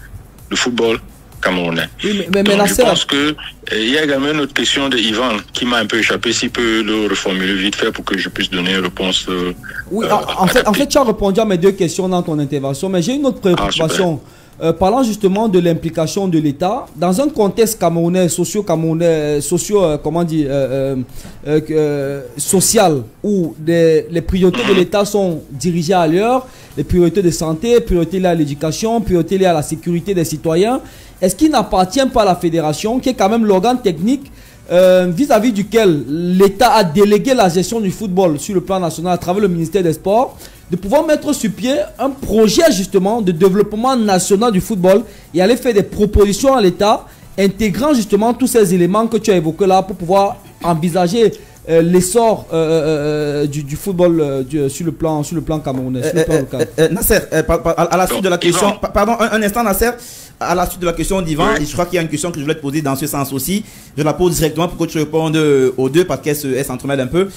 le football camerounais. Oui, mais donc, je pense que il y a également une autre question de Yvan qui m'a un peu échappé. S'il peut le reformuler vite fait pour que je puisse donner une réponse. Oui, en fait, tu as répondu à mes deux questions dans ton intervention, mais j'ai une autre préoccupation. Parlant justement de l'implication de l'État dans un contexte camerounais, social, où les priorités de l'État sont dirigées ailleurs, les priorités de santé, priorités liées à l'éducation, priorités liées à la sécurité des citoyens. Est-ce qu'il n'appartient pas à la fédération, qui est quand même l'organe technique, vis-à-vis duquel l'État a délégué la gestion du football sur le plan national à travers le ministère des Sports, de pouvoir mettre sur pied un projet justement de développement national du football et aller faire des propositions à l'État intégrant justement tous ces éléments que tu as évoqués là pour pouvoir envisager l'essor du football sur le plan camerounais. Nasser, à la suite de la question, pardon, un instant Nasser, à la suite de la question d'Ivan, et je crois qu'il y a une question que je voulais te poser dans ce sens aussi, je la pose directement pour que tu répondes aux deux parce qu'elle s'entremêle un peu.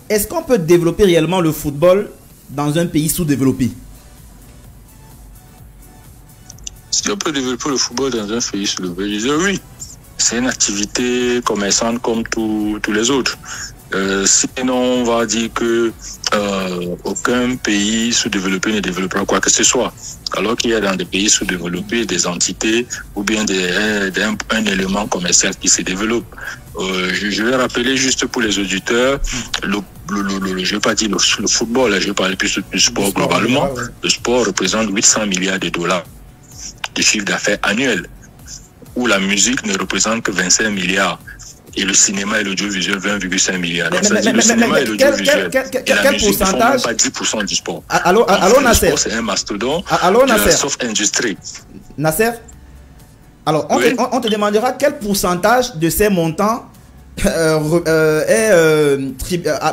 Est-ce qu'on peut développer réellement le football dans un pays sous-développé? Si on peut développer le football dans un pays sous-développé, je dirais oui. C'est une activité commerçante comme tous les autres. Sinon, on va dire que aucun pays sous-développé ne développera quoi que ce soit. Alors qu'il y a dans des pays sous-développés des entités ou bien un élément commercial qui se développe. Je vais rappeler juste pour les auditeurs, je ne vais pas dire le football, je vais parler plus du sport globalement. Le sport représente 800 milliards de dollars de chiffre d'affaires annuel, où la musique ne représente que 25 milliards et le cinéma et l'audiovisuel 20,5 milliards. Donc, ça dit le cinéma et l'audiovisuel et la musique ne font même pas 10% du sport. Allô, Nasser. Le sport, c'est un mastodonte de la soft-industrie. Nasser, alors on te demandera quel pourcentage de ces montants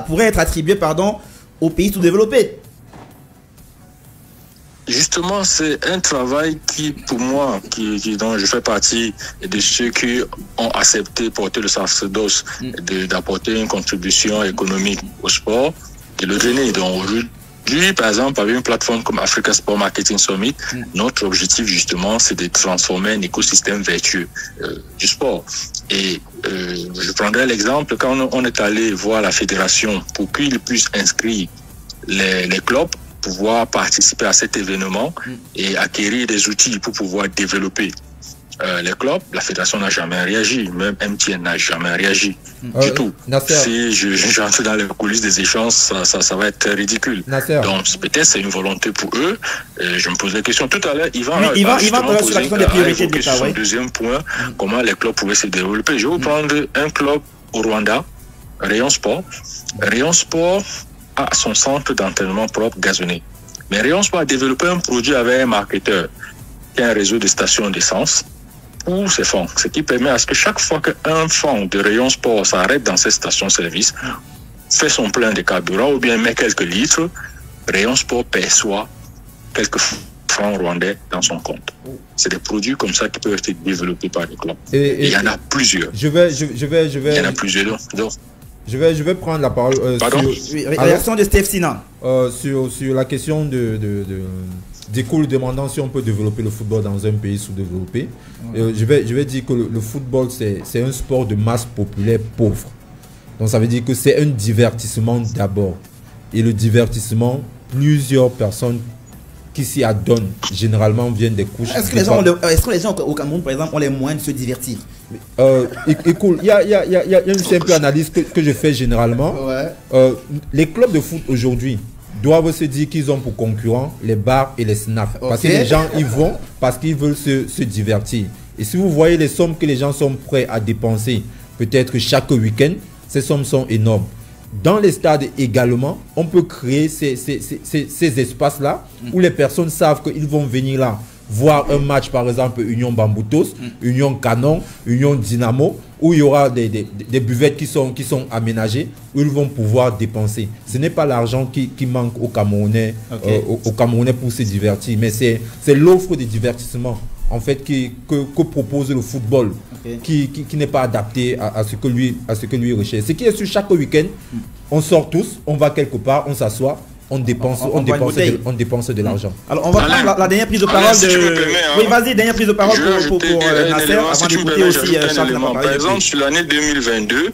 pourrait être attribué aux pays sous-développés. Justement, c'est un travail qui, pour moi, dont je fais partie de ceux qui ont accepté porter le sacerdoce, d'apporter une contribution économique au sport, de le donner. Donc aujourd'hui, par exemple, avec une plateforme comme Africa Sport Marketing Summit, notre objectif justement, c'est de transformer un écosystème vertueux du sport. Et je prendrai l'exemple, quand on est allé voir la fédération pour qu'ils puissent inscrire les clubs, pouvoir participer à cet événement et acquérir des outils pour pouvoir développer les clubs, la fédération n'a jamais réagi, même MTN n'a jamais réagi du tout. Nasser. Si j'entre dans les coulisses des échanges, ça va être ridicule. Nasser. Donc peut-être c'est une volonté pour eux. Je me pose la question tout à l'heure. Ivan sur la question des priorités de l'État. Deuxième point, comment les clubs pouvaient se développer. Je vais vous prendre un club au Rwanda, Rayon Sport. Rayon Sport a son centre d'entraînement propre gazonné. Mais Rayon Sport a développé un produit avec un marketeur qui a un réseau de stations d'essence pour ses fonds. Ce qui permet à ce que chaque fois qu'un fonds de Rayon Sport s'arrête dans cette station-service, fait son plein de carburant ou bien met quelques litres, Rayon Sport perçoit quelques francs rwandais dans son compte. C'est des produits comme ça qui peuvent être développés par les clubs. Et il y en a plusieurs. Il y en a plusieurs. Donc, je vais prendre la parole réaction de Steve Sina sur la question d'école demandant si on peut développer le football dans un pays sous-développé. Je vais dire que le football c'est un sport de masse populaire pauvre. Donc ça veut dire que c'est un divertissement d'abord. Et le divertissement, plusieurs personnes qui s'y adonnent généralement viennent des couches. Est-ce que les gens au Cameroun, par exemple, ont les moyens de se divertir? Écoute, il y a une simple analyse que je fais généralement. Les clubs de foot aujourd'hui doivent se dire qu'ils ont pour concurrents les bars et les snacks. Parce que les gens y vont parce qu'ils veulent se divertir. Et si vous voyez les sommes que les gens sont prêts à dépenser, peut-être chaque week-end, ces sommes sont énormes. Dans les stades également, on peut créer ces espaces-là où les personnes savent qu'ils vont venir là voir un match, par exemple Union Bamboutos, Union Canon, Union Dynamo, où il y aura des buvettes qui sont aménagées, où ils vont pouvoir dépenser. Ce n'est pas l'argent qui manque aux Camerounais, aux Camerounais pour se divertir, mais c'est l'offre de divertissement en fait que propose le football, qui n'est pas adapté à ce que lui recherche. Ce qui est sur chaque week-end, on sort tous, on va quelque part, on s'assoit, on dépense de l'argent. Alors on va prendre la dernière prise de parole Oui, vas-y, dernière prise de parole pour Nasser, avant d'écouter aussi Charles. Par exemple, sur l'année 2022,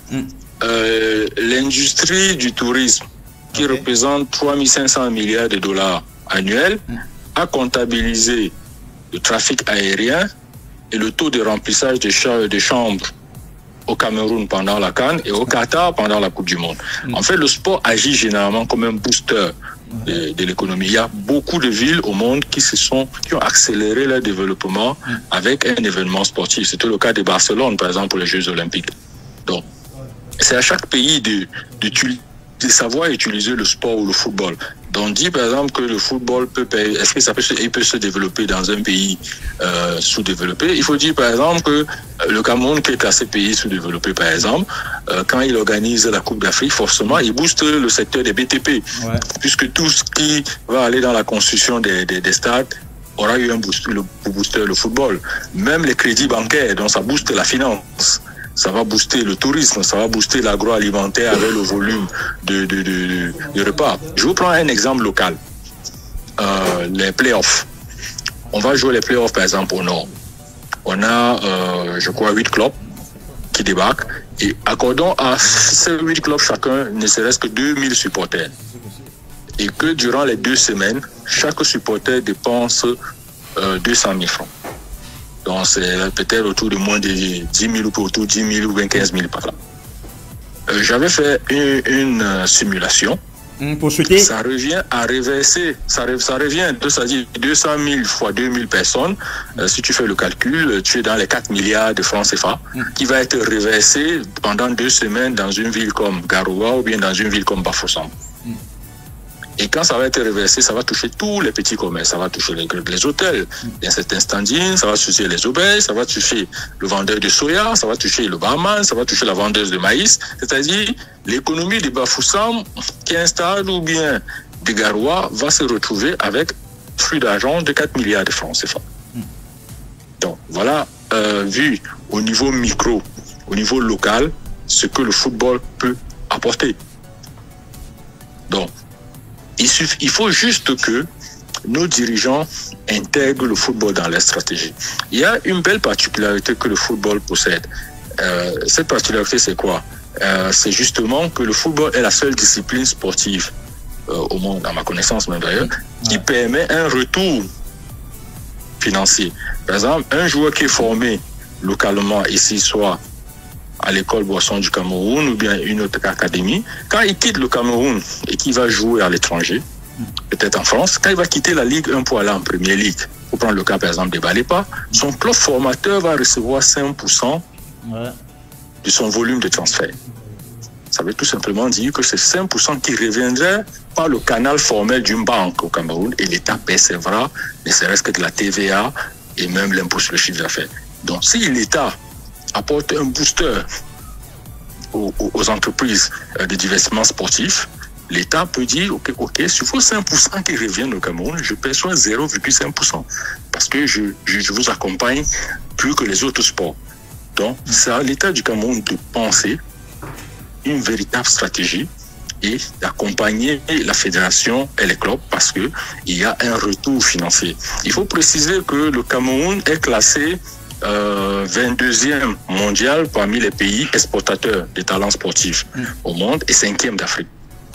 l'industrie du tourisme, qui représente 3500 milliards de dollars annuels, a comptabilisé le trafic aérien et le taux de remplissage des chambres au Cameroun pendant la CAN et au Qatar pendant la Coupe du Monde. En fait, le sport agit généralement comme un booster de l'économie. Il y a beaucoup de villes au monde qui ont accéléré leur développement avec un événement sportif. C'était le cas de Barcelone, par exemple, pour les Jeux Olympiques. Donc, c'est à chaque pays de savoir utiliser le sport ou le football. Donc, on dit par exemple que le football est-ce que il peut se développer dans un pays sous-développé? Il faut dire par exemple que le Cameroun, qui est classé pays sous-développé par exemple, quand il organise la Coupe d'Afrique, forcément, il booste le secteur des BTP, puisque tout ce qui va aller dans la construction des stades aura eu un booster, le football. Même les crédits bancaires, donc ça booste la finance. Ça va booster le tourisme, ça va booster l'agroalimentaire avec le volume de repas. Je vous prends un exemple local. Les playoffs. On va jouer les playoffs par exemple au Nord. On a, je crois, 8 clubs qui débarquent et accordons à ces 8 clubs chacun ne serait-ce que 2000 supporters. Et que durant les 2 semaines, chaque supporter dépense 200 000 francs. Donc c'est peut-être autour de moins de 10 000 ou autour de 10 000 ou 15 000 par là. J'avais fait une simulation. Pour chuter. Ça revient à reverser, ça revient, c'est-à-dire 200 000 fois 2000 personnes. Si tu fais le calcul, tu es dans les 4 milliards de francs CFA qui va être reversé pendant 2 semaines dans une ville comme Garoua ou bien dans une ville comme Bafoussam. Et quand ça va être reversé, ça va toucher tous les petits commerces. Ça va toucher les hôtels, certains standings, ça va toucher les auberges, ça va toucher le vendeur de soya, ça va toucher le barman, ça va toucher la vendeuse de maïs. C'est-à-dire, l'économie de Bafoussam, qui est un stade ou bien de Garoua, va se retrouver avec un flux d'argent de 4 milliards de francs CFA. Donc, voilà, vu au niveau micro, au niveau local, ce que le football peut apporter. Donc, il faut juste que nos dirigeants intègrent le football dans leur stratégie. Il y a une belle particularité que le football possède. Cette particularité, c'est quoi? C'est justement que le football est la seule discipline sportive au monde, à ma connaissance même d'ailleurs, qui permet un retour financier. Par exemple, un joueur qui est formé localement ici, soit à l'école Boisson du Cameroun ou bien une autre académie, quand il quitte le Cameroun et qu'il va jouer à l'étranger, peut-être en France, quand il va quitter la Ligue 1 pour aller en Première Ligue, pour prendre le cas par exemple de Balépa, son club formateur va recevoir 5% de son volume de transfert. Ça veut tout simplement dire que c'est 5% qui reviendrait par le canal formel d'une banque au Cameroun et l'État percevra ne serait-ce que de la TVA et même l'impôt sur le chiffre d'affaires. Donc si l'État apporte un booster aux entreprises de divertissement sportif, l'État peut dire ok, sur vos 5% qui reviennent au Cameroun, je perçois 0,5% parce que je vous accompagne plus que les autres sports. Donc, c'est à l'État du Cameroun de penser une véritable stratégie et d'accompagner la fédération et les clubs parce que il y a un retour financier. Il faut préciser que le Cameroun est classé 22e mondial parmi les pays exportateurs de talents sportifs au monde et 5e d'Afrique.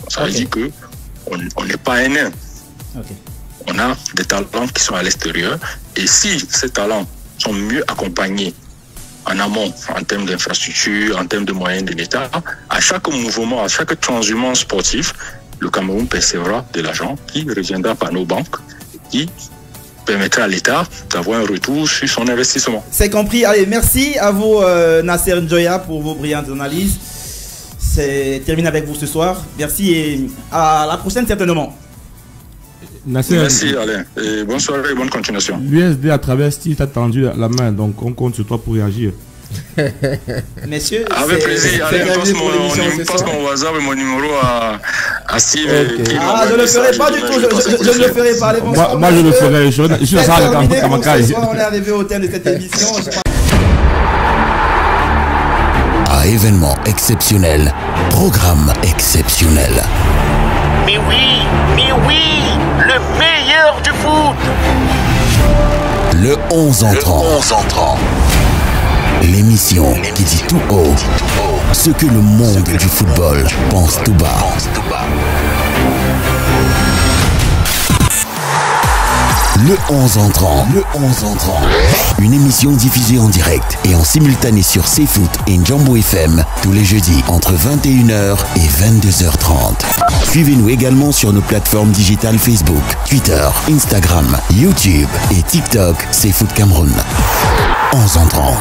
Ça veut dire que on n'est pas un nain. On a des talents qui sont à l'extérieur et si ces talents sont mieux accompagnés en amont, en termes d'infrastructure, en termes de moyens de l'État, à chaque mouvement, à chaque transhumance sportif, le Cameroun percevra de l'argent qui reviendra par nos banques, qui permettra à l'État d'avoir un retour sur son investissement. C'est compris. Allez, merci à vous, Nasser Njoya, pour vos brillantes analyses. C'est terminé avec vous ce soir. Merci et à la prochaine certainement. Nasser, merci Alain. Et bonne soirée et bonne continuation. L'USD à travers Steve t'a tendu la main, donc on compte sur toi pour réagir. Messieurs, avec plaisir, allez, passe mon WhatsApp et mon numéro à Steve. Ah, je ne le ferai pas du tout, je ne le ferai pas. Moi je le ferai, je suis dans ça avec Kamakaï. On est arrivé au terme de cette émission. À événement exceptionnel, programme exceptionnel. Mais oui, le meilleur du foot. Le 11 entrant. L'émission qui dit tout haut ce que le monde du football pense tout bas. Le 11 entrant. Une émission diffusée en direct et en simultané sur CFoot et Njambo FM tous les jeudis entre 21h et 22h30. Suivez-nous également sur nos plateformes digitales Facebook, Twitter, Instagram, YouTube et TikTok CFoot Cameroun. 11 entrant.